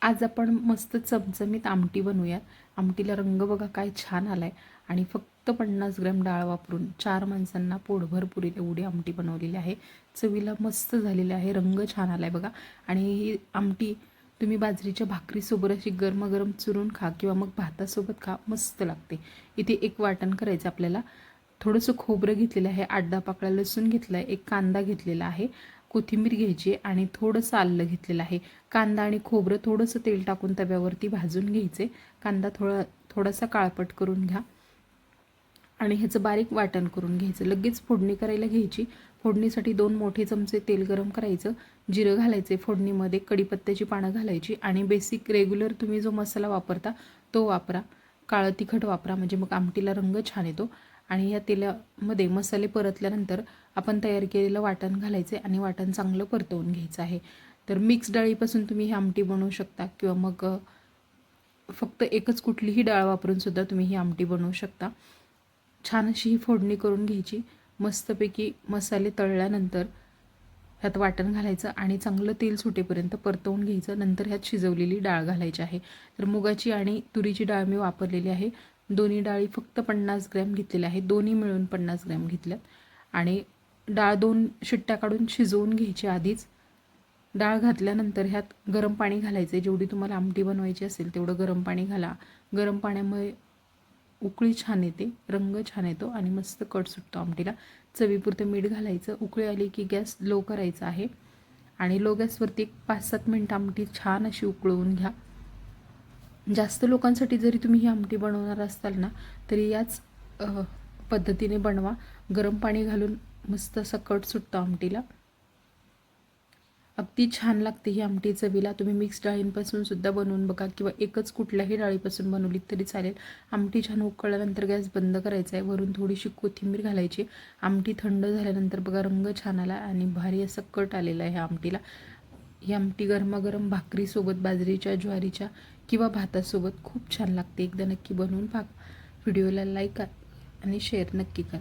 आज आपण मस्त चमचमीत आमटी बनवूयात. आमटीला रंग बघा काय छान आलाय आणि फक्त 50 ग्रॅम डाळ वापरून 4 माणसांना पोटभर पुरेल एवढी आमटी बनवलेली आहे. चवीला मस्त झालेली आहे, रंग छान आलाय बघा. आणि ही आमटी तुम्ही बाजरीच्या भाकरीसोबत अशी गरमागरम चुरून खा किंवा मग भातासोबत खा, मस्त लागते. इथे एक वाटण करायचं आपल्याला. थोडंसं खोबरं घेतलेलं आहे, 8-10 पाकळ्या लसूण घेतला आहे, एक कांदा घेतलेला आहे, कोथिंबीर घ्यायची आणि थोडंसं आलं घेतलेलं आहे. कांदा आणि खोबरं थोडंसं तेल टाकून तव्यावरती भाजून घ्यायचे. कांदा थोडासा काळपट करून घ्या आणि ह्याचं बारीक वाटण करून घ्यायचं. लगेच फोडणी करायला घ्यायची. फोडणीसाठी 2 मोठे चमचे तेल गरम करायचं, जिरं घालायचे फोडणीमध्ये, कढीपत्त्याची पानं घालायची आणि बेसिक रेग्युलर तुम्ही जो मसाला वापरता तो वापरा. काळं तिखट वापरा, म्हणजे मग आमटीला रंग छान येतो. आणि या तेलामध्ये मसाले परतल्यानंतर आपण तयार केलेलं वाटण घालायचे आणि वाटण चांगलं परतवून घ्यायचं आहे. तर मिक्स डाळीपासून तुम्ही ही आमटी बनवू शकता किंवा मग फक्त एकच कुठलीही डाळ वापरून सुद्धा तुम्ही ही आमटी बनवू शकता. छान अशी ही फोडणी करून घ्यायची. मस्तपैकी मसाले तळल्यानंतर ह्यात वाटण घालायचं आणि चांगलं तेल सुटेपर्यंत परतवून घ्यायचं. नंतर ह्यात शिजवलेली डाळ घालायची आहे. तर मुगाची आणि तुरीची डाळ मी वापरलेली आहे. दोन्ही डाळी फक्त 50 ग्रॅम घेतलेल्या आहे, दोन्ही मिळून 50 ग्रॅम घेतल्यात. आणि डाळ 2 शिट्ट्या काढून शिजवून घ्यायची आधीच. डाळ घातल्यानंतर ह्यात गरम पाणी घालायचे. जेवढी तुम्हाला आमटी बनवायची असेल तेवढं गरम पाणी घाला. गरम पाण्यामुळे उकळी छान येते, रंग छान येतो आणि मस्त कट सुटतो आमटीला. चवीपुरतं मीठ घालायचं. उकळी आली की गॅस लो करायचा आहे आणि लो गॅसवरती एक 5-7 मिनटं आमटी छान अशी उकळवून घ्या. जास्त लोकांसाठी जरी तुम्ही ही आमटी बनवणार असाल ना, तरी याच पद्धतीने बनवा. गरम पाणी घालून मस्त असा कट सुटतो आमटीला. अगदी छान लागते ही आमटी चवीला. तुम्ही मिक्स डाळींपासून सुद्धा बनवून बघा किंवा एकच कुठल्याही डाळीपासून बनवली तरी चालेल. आमटी छान उकळल्यानंतर गॅस बंद करायचा आहे. वरून थोडीशी कोथिंबीर घालायची. आमटी थंड झाल्यानंतर बघा रंग छान आला आणि भारी असं कट आलेला आहे ह्या आमटीला. ही आमटी गरमागरम भाकरीसोबत, बाजरीच्या, ज्वारीच्या किंवा भातासोबत खूप छान लागते. एकदा नक्की बनवून पहा. व्हिडिओला लाईक आणि शेअर नक्की करा.